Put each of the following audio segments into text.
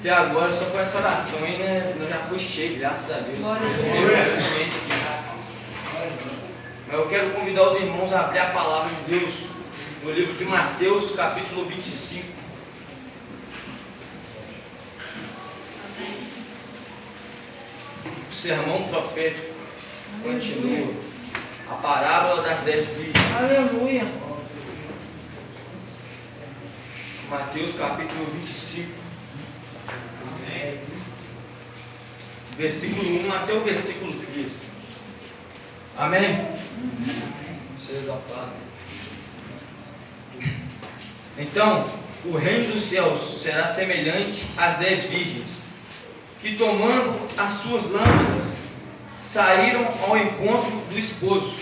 Até agora, só com essa oração aí, né? Eu já fui cheio, graças a Deus. Mas eu quero convidar os irmãos a abrir a palavra de Deus no livro de Mateus, capítulo 25. O sermão profético continua. A parábola das 10 virgens. Aleluia. Mateus capítulo 25. Versículo 1 até o versículo 3. Amém? Ser exaltado. Então, o reino dos céus será semelhante às 10 virgens, que tomando as suas lâmpadas, saíram ao encontro do esposo.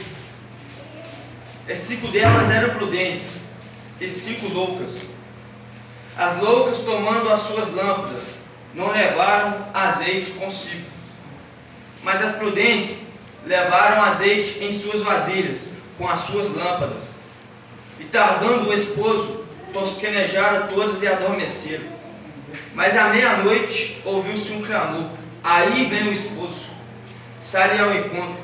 E 5 delas eram prudentes, e 5 loucas. As loucas, tomando as suas lâmpadas, não levaram azeite consigo, mas as prudentes levaram azeite em suas vasilhas, com as suas lâmpadas. E tardando o esposo, tosquenejaram todas e adormeceram. Mas à meia-noite ouviu-se um clamor: aí vem o esposo, sai ao encontro.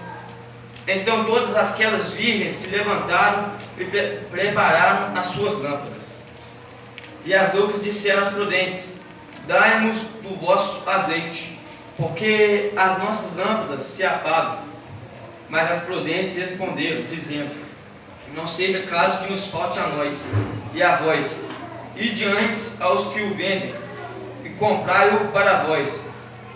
Então todas aquelas virgens se levantaram e prepararam as suas lâmpadas. E as loucas disseram às prudentes: dai-nos do vosso azeite, porque as nossas lâmpadas se apagam. Mas as prudentes responderam, dizendo: não seja caso que nos falte a nós e a vós, e diante aos que o vendem, e comprai-o para vós.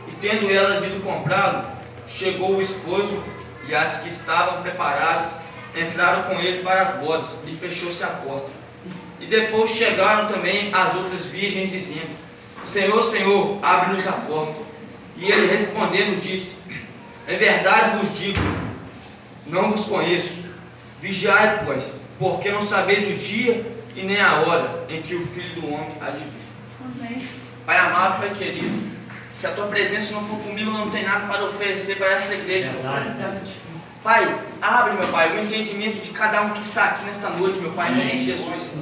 E tendo elas ido comprá-lo, chegou o esposo, e as que estavam preparadas entraram com ele para as bodas, e fechou-se a porta. E depois chegaram também as outras virgens, dizendo: Senhor, Senhor, abre-nos a porta. E ele respondendo disse: em verdade vos digo, não vos conheço. Vigiai, pois, porque não sabeis o dia e nem a hora em que o Filho do Homem há de vir. Amém. Pai amado, Pai querido, se a tua presença não for comigo, eu não tenho nada para oferecer para esta igreja, meu Pai. Pai, abre, meu Pai, o entendimento de cada um que está aqui nesta noite, meu Pai, em nome de Jesus.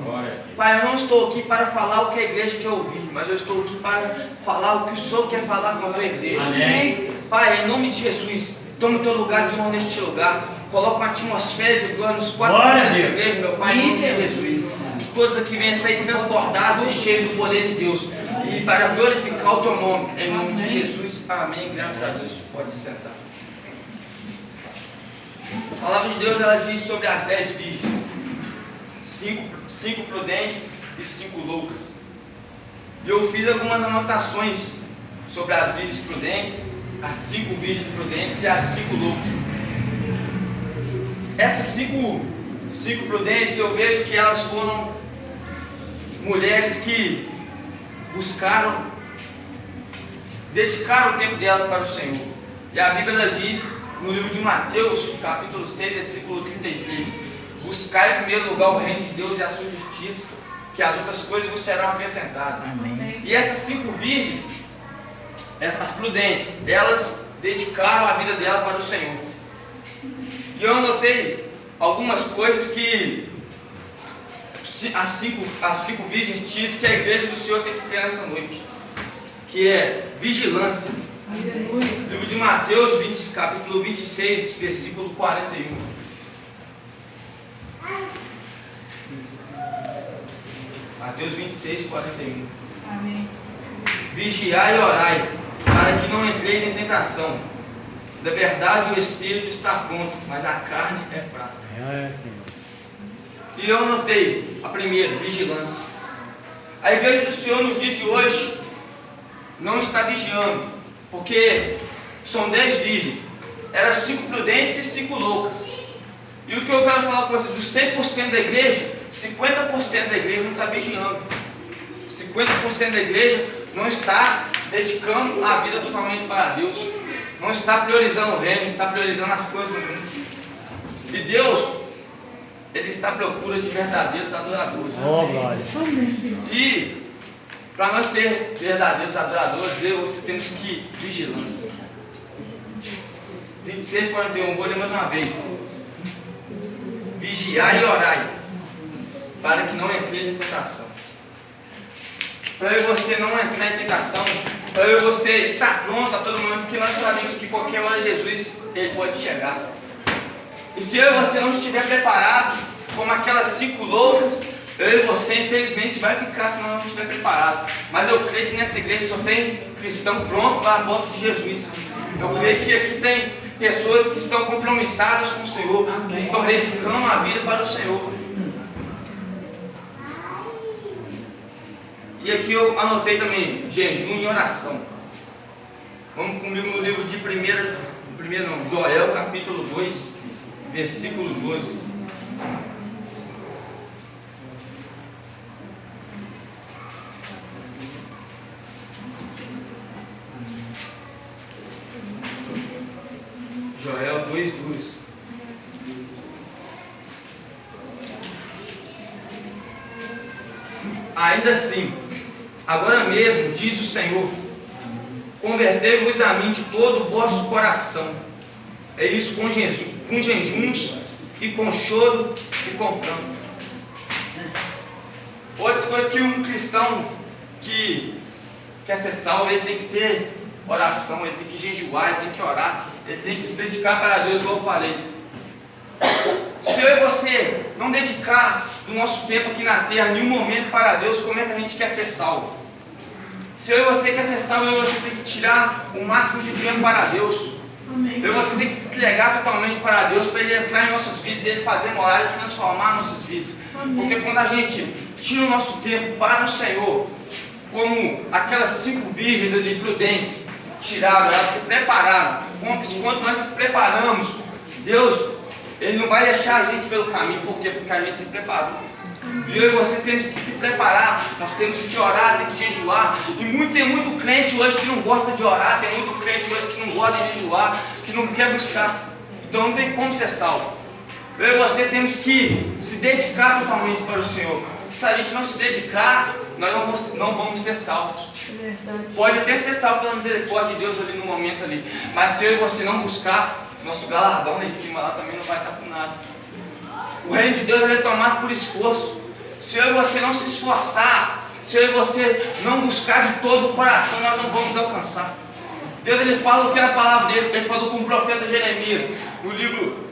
Pai, eu não estou aqui para falar o que a igreja quer ouvir, mas eu estou aqui para falar o que o Senhor quer falar com a tua igreja. Amém. Pai, em nome de Jesus, toma o teu lugar de honra neste lugar. Coloca uma atmosfera de glória nos quatro cantos dessa igreja, meu Pai, em nome de Jesus. Que todos aqui venham sair transbordados e cheios do poder de Deus. E para glorificar o teu nome, em nome de Jesus. Amém. Graças a Deus. Pode se sentar. A palavra de Deus, ela diz sobre as 10 virgens: 5 prudentes e 5 loucas. E eu fiz algumas anotações sobre as virgens prudentes, as 5 virgens prudentes e as 5 loucas. Essas 5 prudentes, eu vejo que elas foram mulheres que dedicaram o tempo delas para o Senhor. E a Bíblia ela diz no livro de Mateus, capítulo 6, versículo 33: buscai em primeiro lugar o reino de Deus e a sua justiça, que as outras coisas vos serão acrescentadas. Amém. E essas 5 virgens, as prudentes, elas dedicaram a vida dela para o Senhor. E eu anotei algumas coisas que as cinco virgens dizem que a igreja do Senhor tem que ter nessa noite, que é vigilância. Aleluia. Livro de Mateus, capítulo 26, versículo 41. Mateus 26, 41. Amém. Vigiai e orai, para que não entreis em tentação. Da verdade o espírito está pronto, mas a carne é fraca. E eu anotei a primeira, vigilância. A igreja do Senhor nos dias de hoje não está vigiando, porque são 10 virgens, eram 5 prudentes e 5 loucas. E o que eu quero falar com vocês, dos 100% da igreja, 50% da igreja não está vigiando. 50% da igreja não está dedicando a vida totalmente para Deus. Não está priorizando o reino, está priorizando as coisas do mundo. E Deus, Ele está à procura de verdadeiros adoradores. Oh, glória. E para nós ser verdadeiros adoradores, eu e você temos que vigilância. 26, 41, vou ler mais uma vez. Vigiai e orai, para que não entreis em tentação. para eu e você não entrar em tentação, para eu e você estar pronto a todo momento, porque nós sabemos que qualquer hora Jesus ele pode chegar. E se eu e você não estiver preparado, como aquelas 5 loucas, eu e você infelizmente vai ficar se não estiver preparado. Mas eu creio que nessa igreja só tem cristão pronto para a volta de Jesus. Eu creio que aqui tem pessoas que estão compromissadas com o Senhor, que estão dedicando a vida para o Senhor. E aqui eu anotei também jejum e oração. Vamos comigo no livro de Joel, capítulo 2, versículo 12. Joel 2:2. Ainda assim, agora mesmo, diz o Senhor, convertei-vos a mim de todo o vosso coração. É isso com jejuns e com choro e com pranto. Outras coisas que um cristão que quer ser salvo, ele tem que ter oração, ele tem que jejuar, ele tem que orar, ele tem que se dedicar para Deus, como eu falei. Se eu e você não dedicar do nosso tempo aqui na terra, nenhum momento para Deus, como é que a gente quer ser salvo? Se eu e você quer ser salvo, eu e você tem que tirar o máximo de tempo para Deus. Amém. Eu e você tem que se entregar totalmente para Deus, para Ele entrar em nossas vidas e Ele fazer morada e transformar nossas vidas. Amém. Porque quando a gente tira o nosso tempo para o Senhor, como aquelas 5 virgens ali prudentes tiraram, elas se prepararam. Quando nós se preparamos, Deus, Ele não vai deixar a gente pelo caminho. Por quê? Porque a gente se preparou. E eu e você temos que se preparar, nós temos que orar, temos que jejuar. E tem muito crente hoje que não gosta de orar, tem muito crente hoje que não gosta de jejuar, que não quer buscar. Então não tem como ser salvo. Eu e você temos que se dedicar totalmente para o Senhor. Porque se a gente não se dedicar, nós não vamos ser salvos. Pode até ser salvo pela misericórdia de Deus ali no momento ali, mas se eu e você não buscar, nosso galardão lá em cima lá também não vai estar com nada. O reino de Deus é tomado por esforço. Se eu e você não se esforçar, se eu e você não buscar de todo o coração, nós não vamos alcançar. Deus ele fala o que é a palavra dele, ele falou com o profeta Jeremias, no livro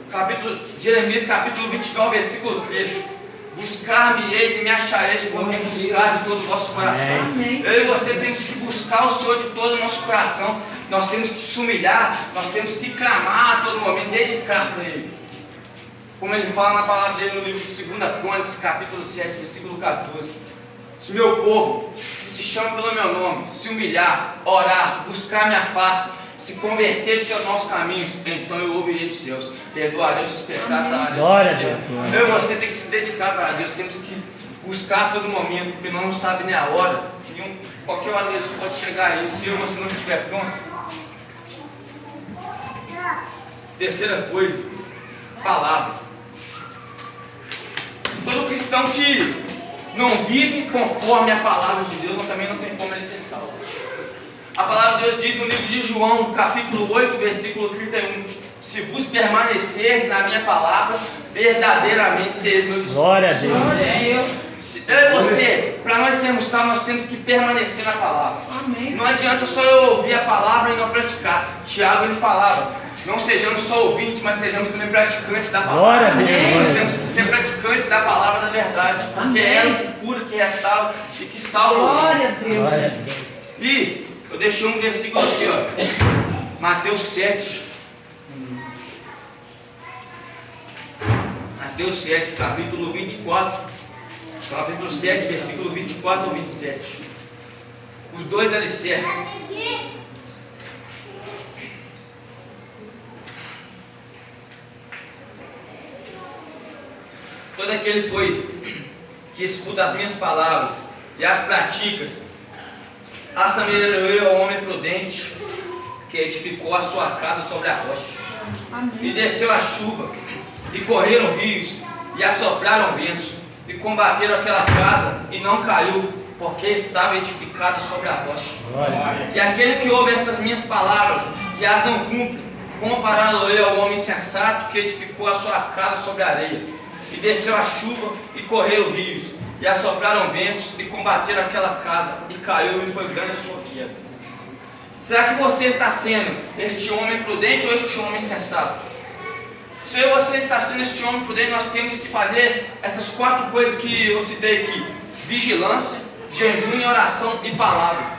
Jeremias capítulo 29, versículo 13. Buscar-me-eis e me achareis quando me buscar de todo o vosso coração. Amém. Eu e você temos que buscar o Senhor de todo o nosso coração. Nós temos que se humilhar, nós temos que clamar a todo momento, dedicar para Ele. Como ele fala na palavra dele no livro de 2 Crônicas, capítulo 7, versículo 14. Se o meu povo, que se chama pelo meu nome, se humilhar, orar, buscar minha face, se converter dos seus maus caminhos, então eu ouvirei dos céus, perdoarei os seus pecados, sararei os seus pecados. Eu e você tem que se dedicar para Deus, temos que buscar a todo momento, porque nós não sabemos nem a hora, qualquer hora Deus pode chegar aí, se eu e você não estiver pronto. Terceira coisa, palavra. Todo cristão que não vive conforme a palavra de Deus, também não tem como ele ser salvo. A palavra de Deus diz no livro de João, capítulo 8, versículo 31, se vos permaneceres na minha palavra, verdadeiramente sereis meus discípulos. Glória a Deus. Glória a Deus. Eu e você, para nós sermos salvos, nós temos que permanecer na palavra. Amém. Não adianta só eu ouvir a palavra e não praticar. Tiago ele falava, não sejamos só ouvintes, mas sejamos também praticantes da palavra. Glória a Deus. Nós temos que ser praticantes da palavra da verdade, porque Amém. é ela que cura, que restaura e que salva. Glória a Deus. Glória a Deus. E eu deixei um versículo aqui, ó, Mateus 7. Mateus 7, capítulo 24. Capítulo 7, versículo 24 ao 27. Os 2 alicerces. Todo aquele, pois, que escuta as minhas palavras e as pratica, assemelharei ao homem prudente que edificou a sua casa sobre a rocha. Amém. E desceu a chuva, e correram rios, e assopraram ventos, e combateram aquela casa, e não caiu, porque estava edificada sobre a rocha. Glória. E aquele que ouve estas minhas palavras e as não cumpre, compará-lo-ei ao homem insensato que edificou a sua casa sobre a areia. E desceu a chuva, e correram rios, e assopraram ventos e combateram aquela casa, e caiu e foi grande a sua queda. Será que você está sendo este homem prudente ou este homem sensato? Se eu e você está sendo este homem prudente, nós temos que fazer essas 4 coisas que eu citei aqui: vigilância, jejum, oração e palavra.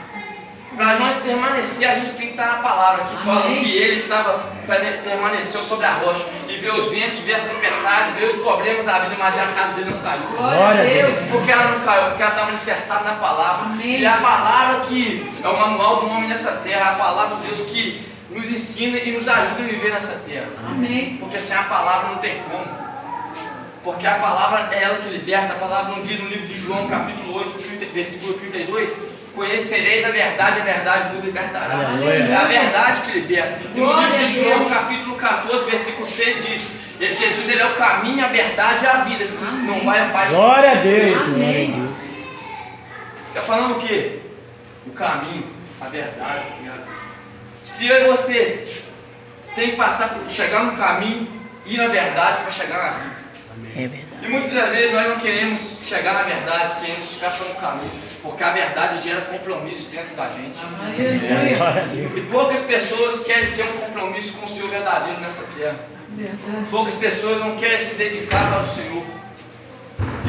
Para nós permanecer, a gente tem que estar na palavra, que fala que ele permaneceu sobre a rocha e vê os ventos, vê as tempestades, vê os problemas da vida, mas a casa dele não caiu. Glória a Deus. Por que ela não caiu? Porque ela estava alicerçada na palavra. Amém. E a palavra que é o manual do homem nessa terra, a palavra de Deus que nos ensina e nos ajuda a viver nessa terra. Amém. Porque sem a palavra não tem como. Porque a palavra é ela que liberta. A palavra não diz no livro de João, capítulo 8, versículo 32: conhecereis a verdade vos libertará. Aleluia. É a verdade que liberta. E no Glória livro a de João, Deus. capítulo 14, versículo 6 diz: Jesus, ele é o caminho, a verdade e a vida. Se não vai ao Pai. Glória a Deus. Amém. Glória a Deus. Está falando o quê? O caminho, a verdade e a vida. Se eu e você tem que passar por chegar no caminho e na verdade para chegar na vida. É verdade. E muitas das vezes nós não queremos chegar na verdade, queremos ficar só no caminho, porque a verdade gera compromisso dentro da gente. Aleluia. Glória a Deus. E poucas pessoas querem ter um compromisso com o Senhor verdadeiro nessa terra. Verdade. Poucas pessoas não querem se dedicar ao Senhor.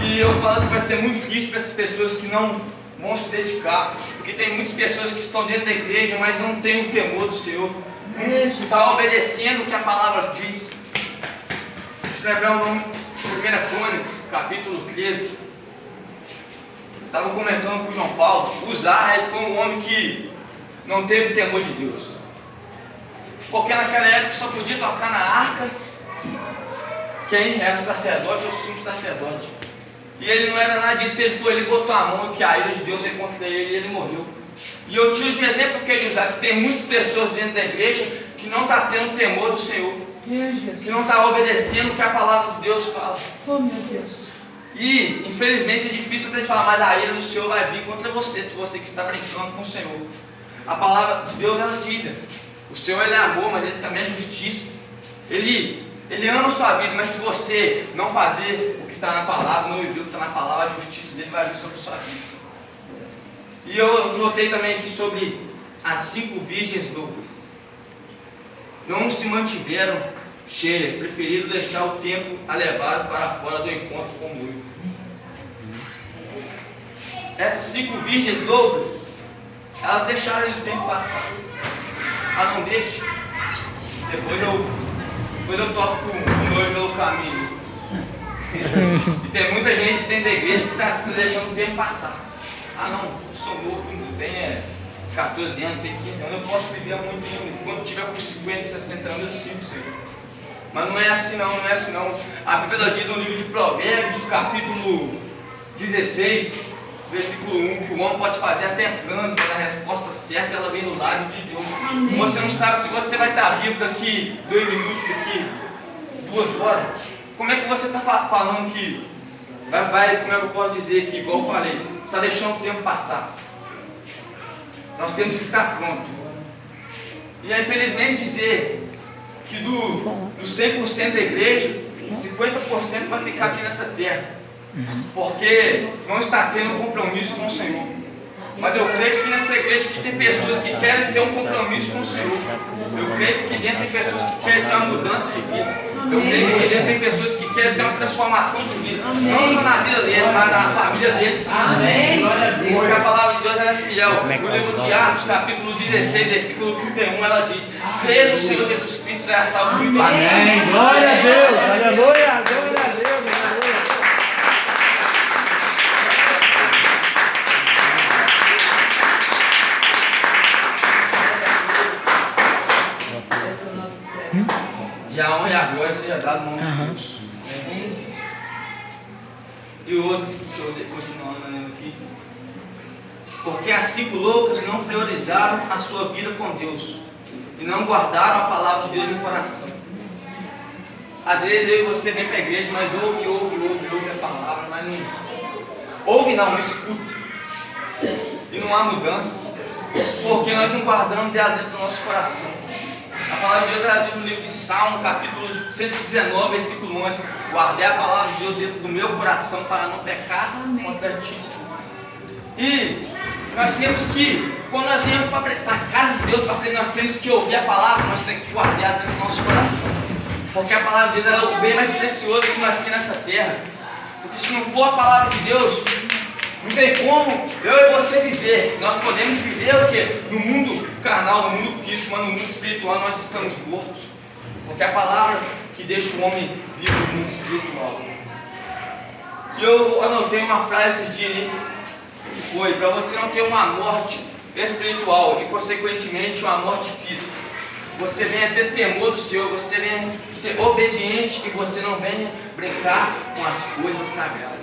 E eu falo que vai ser muito triste para essas pessoas que não vão se dedicar, porque tem muitas pessoas que estão dentro da igreja, mas não têm o temor do Senhor. Isso. Está obedecendo o que a palavra diz. Deixa eu lembrar o nome, 1 Crônicas, capítulo 13. Estava comentando com o João Paulo. Uzá, ele foi um homem que não teve temor de Deus. Porque naquela época só podia tocar na arca quem era sacerdote ou sumo sacerdote. E ele não era nada disso, ele botou a mão e que a ira de Deus foi contra ele e ele morreu. E eu tiro de exemplo que de usar que tem muitas pessoas dentro da igreja que não está tendo temor do Senhor, que não está obedecendo o que a palavra de Deus fala. Oh, meu Deus. E infelizmente é difícil a gente falar, mas a ira do Senhor vai vir contra você, se você que está brincando com o Senhor. A palavra de Deus, ela diz: o Senhor, ele é amor, mas ele também é justiça. Ele ama a sua vida, mas se você não fazer o que está na palavra, não viver o que está na palavra, a justiça dele vai vir sobre a sua vida. E eu notei também aqui sobre as 5 virgens loucas. Não se mantiveram cheias, preferiram deixar o tempo a levá-las para fora do encontro com o noivo. Essas 5 virgens loucas, elas deixaram o tempo passar. Ah, não deixa. Depois eu toco com o noivo pelo caminho. E tem muita gente dentro da igreja que está deixando o tempo passar. Ah, não, eu sou novo, tenho 14 anos, tenho 15 anos, eu posso viver muito tempo. Quando tiver com 50, 60 anos, eu sigo, Senhor. Mas não é assim não, não é assim não. A Bíblia diz no livro de Provérbios, capítulo 16, versículo 1, que o homem pode fazer até planos, mas a resposta certa ela vem do lábio de Deus. Amém. Você não sabe se você vai estar vivo daqui 2 minutos, daqui 2 horas. Como é que você está falando que vai, como é que eu posso dizer que, igual eu falei, está deixando o tempo passar? Nós temos que estar prontos. E é infelizmente dizer que do 100% da igreja, 50% vai ficar aqui nessa terra, porque não está tendo um compromisso com o Senhor. Mas eu creio que nessa igreja que tem pessoas que querem ter um compromisso com o Senhor. Eu creio que aqui dentro tem pessoas que querem ter uma mudança de vida. Eu creio que aqui dentro tem pessoas que querem ter uma transformação de vida. Não só na vida deles, mas na família deles. Amém. Porque a palavra de Deus ela é fiel. No livro de Atos, capítulo 16, versículo 31, ela diz: creia no Senhor Jesus Cristo e a salvo do Amém. Glória a Deus. Aleluia. Glória a Deus. Aleluia. E a honra e a glória seja dada no nome de Deus. E o outro, deixa eu continuar lendo aqui. Porque as 5 loucas não priorizaram a sua vida com Deus e não guardaram a palavra de Deus no coração. Às vezes eu e você vem para a igreja, mas ouve a palavra, mas não ouve não escuta. E não há mudança, porque nós não guardamos ela dentro do nosso coração. A palavra de Deus ela diz no livro de Salmo, capítulo 119, versículo 11: guardei a palavra de Deus dentro do meu coração para não pecar contra ti. E nós temos que, quando nós viemos para a casa de Deus, para aprender, nós temos que ouvir a palavra, nós temos que guardar dentro do nosso coração. Porque a palavra de Deus é o bem mais precioso que nós temos nessa terra. Porque se não for a palavra de Deus, não tem como eu e você viver. Nós podemos viver o quê? No mundo carnal, no mundo físico, mas no mundo espiritual nós estamos mortos. Porque é a palavra que deixa o homem vivo no mundo espiritual. E eu anotei uma frase esses dias ali, que foi: para você não ter uma morte espiritual e consequentemente uma morte física, você venha ter temor do Senhor, você venha ser obediente e você não venha brincar com as coisas sagradas.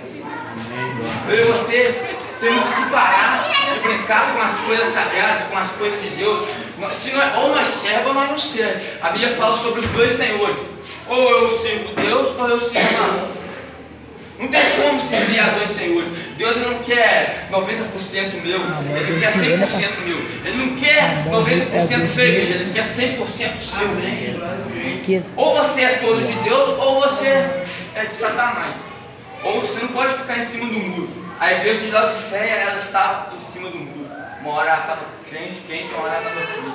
Eu e você temos que parar de brincar com as coisas sagradas, com as coisas de Deus. Ou nós servos ou nós não servos. A Bíblia fala sobre os dois senhores: ou eu sirvo Deus ou eu sirvo Mamon. Não tem como servir a dois senhores. Deus não quer 90% meu, Ele quer 100% meu. Ele não quer 90% do seu igreja, Ele quer 100% do seu. Ou você é todo de Deus ou você é de Satanás. Ou você não pode ficar em cima do muro. A igreja de Laodiceia, ela está em cima do muro. Uma hora ela estava quente, uma hora ela estava fria.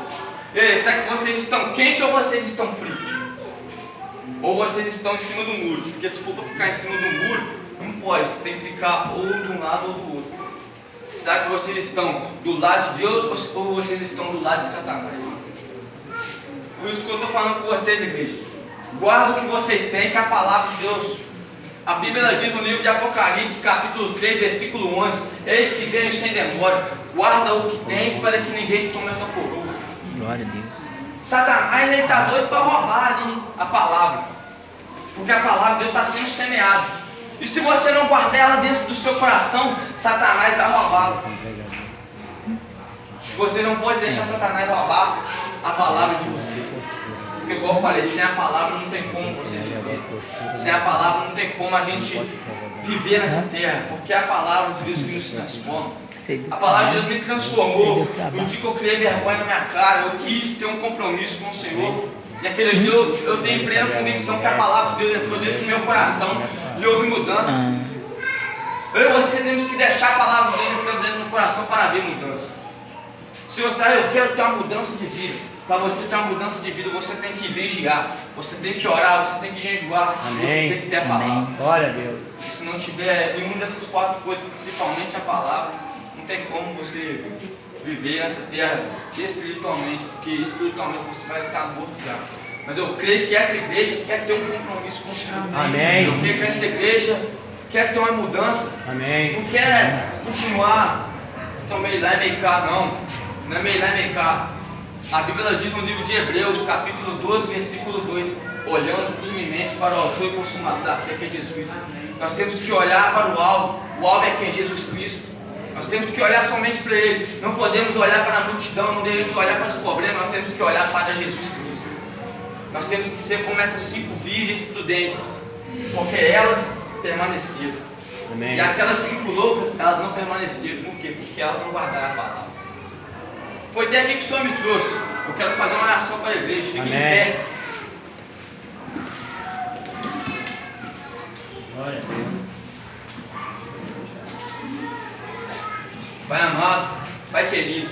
E aí, será que vocês estão quentes ou vocês estão frios? Ou vocês estão em cima do muro? Porque se for para ficar em cima do muro, não pode. Você tem que ficar ou de um lado ou do outro. Será que vocês estão do lado de Deus ou vocês estão do lado de Satanás? Por isso que eu estou falando com vocês, igreja. Guarda o que vocês têm, que é a palavra de Deus. A Bíblia diz no livro de Apocalipse, capítulo 3, versículo 11: eis que venho sem demora, guarda o que tens para que ninguém tome a tua coroa. Glória a Deus. Satanás, ele está doido para roubar ali a palavra, porque a palavra de Deus está sendo semeada. E se você não guardar ela dentro do seu coração, Satanás vai roubá-la. Você não pode deixar Satanás roubar a palavra de você. Porque, igual eu falei, sem a palavra não tem como você viver. Sem a palavra não tem como a gente viver nessa terra. Porque é a palavra de Deus que nos transforma. A palavra de Deus me transformou. No dia que eu criei vergonha na minha cara, eu quis ter um compromisso com o Senhor. E aquele dia eu tenho plena convicção que a palavra de Deus entrou dentro do meu coração e houve mudança. Eu e você temos que deixar a palavra de Deus entrar dentro do coração para ver mudança. Se você eu quero ter uma mudança de vida. Para você ter uma mudança de vida, você tem que vigiar, você tem que orar, você tem que jejuar, você tem que ter a palavra. Glória a Deus. E se não tiver nenhuma dessas quatro coisas, principalmente a palavra, não tem como você viver essa terra espiritualmente, porque espiritualmente você vai estar morto já. Mas eu creio que essa igreja quer ter um compromisso com o Senhor. Amém. Eu creio que essa igreja quer ter uma mudança. Amém. Não quer continuar meio lá e meio cá, não. Não é meio lá e meio cá. A Bíblia diz no livro de Hebreus, capítulo 12, versículo 2: olhando firmemente para o autor e consumador da fé, que é Jesus. Nós temos que olhar para o alvo é quem é Jesus Cristo. Nós temos que olhar somente para Ele. Não podemos olhar para a multidão, não devemos olhar para os problemas, nós temos que olhar para Jesus Cristo. Nós temos que ser como essas 5 virgens prudentes, porque elas permaneceram. Amém. E aquelas 5 loucas, elas não permaneceram. Por quê? Porque elas não guardaram a palavra. Foi até aqui que o Senhor me trouxe. Eu quero fazer uma oração para a igreja. Fique de pé. Glória a Deus. Pai amado, Pai querido,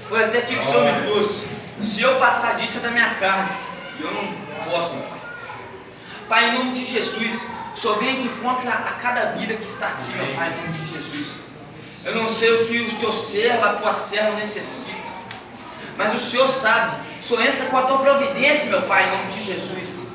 foi até aqui que o Senhor me trouxe. Se eu passar disso é da minha carne, e eu não posso, meu Pai. Pai, em nome de Jesus, o Senhor vem de encontro a cada vida que está aqui, meu Pai, em nome de Jesus. Eu não sei o que o teu servo, a tua serva necessita, mas o Senhor sabe. O Senhor entra com a tua providência, meu Pai, em nome de Jesus.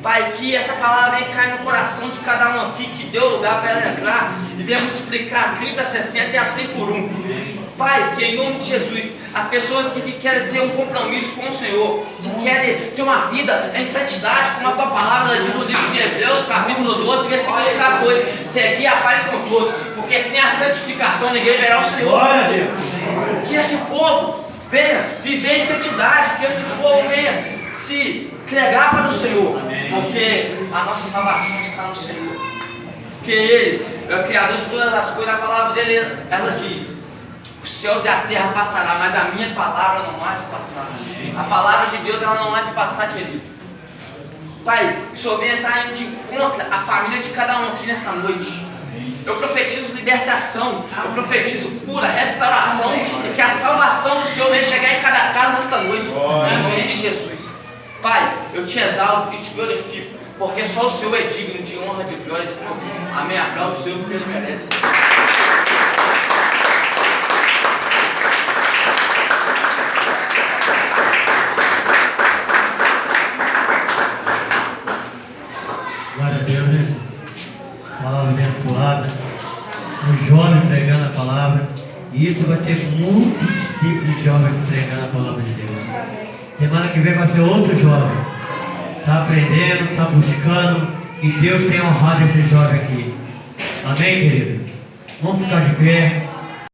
Pai, que essa palavra venha cair no coração de cada um aqui, que deu lugar para ela entrar e venha multiplicar 30, 60 e a 100 por 1. Pai, que em nome de Jesus, as pessoas que querem ter um compromisso com o Senhor, que querem ter uma vida em santidade, como a tua palavra diz no livro de Hebreus, capítulo 12, versículo 14: seguir a paz com todos, porque sem a santificação ninguém verá o Senhor. Glória a Deus. Que esse povo venha viver em santidade, que esse povo venha se entregar para o Senhor. Amém. Porque a nossa salvação está no Senhor. Porque Ele é o Criador de todas as coisas. A palavra dele, ela diz Os céus e a terra passará, mas a minha palavra não há de passar. A palavra de Deus, ela não há de passar, querido. Pai, que o Senhor venha estar indo de encontro à família de cada um aqui nesta noite. Eu profetizo libertação, eu profetizo cura, restauração, e que a salvação do Senhor venha chegar em cada casa nesta noite, em nome de Jesus. Pai, eu te exalto e te glorifico, porque só o Senhor é digno de honra, de glória, de poder. Amém. Aplauda o Senhor porque Ele merece. Glória a Deus, né? Palavra abençoada. Um jovem pregando a palavra. E isso vai ter muito discípulos de jovens pregando a palavra de Deus. Semana que vem vai ser outro jovem. Está aprendendo, está buscando. E Deus tem honrado esse jovem aqui. Amém, querido? Vamos ficar de pé.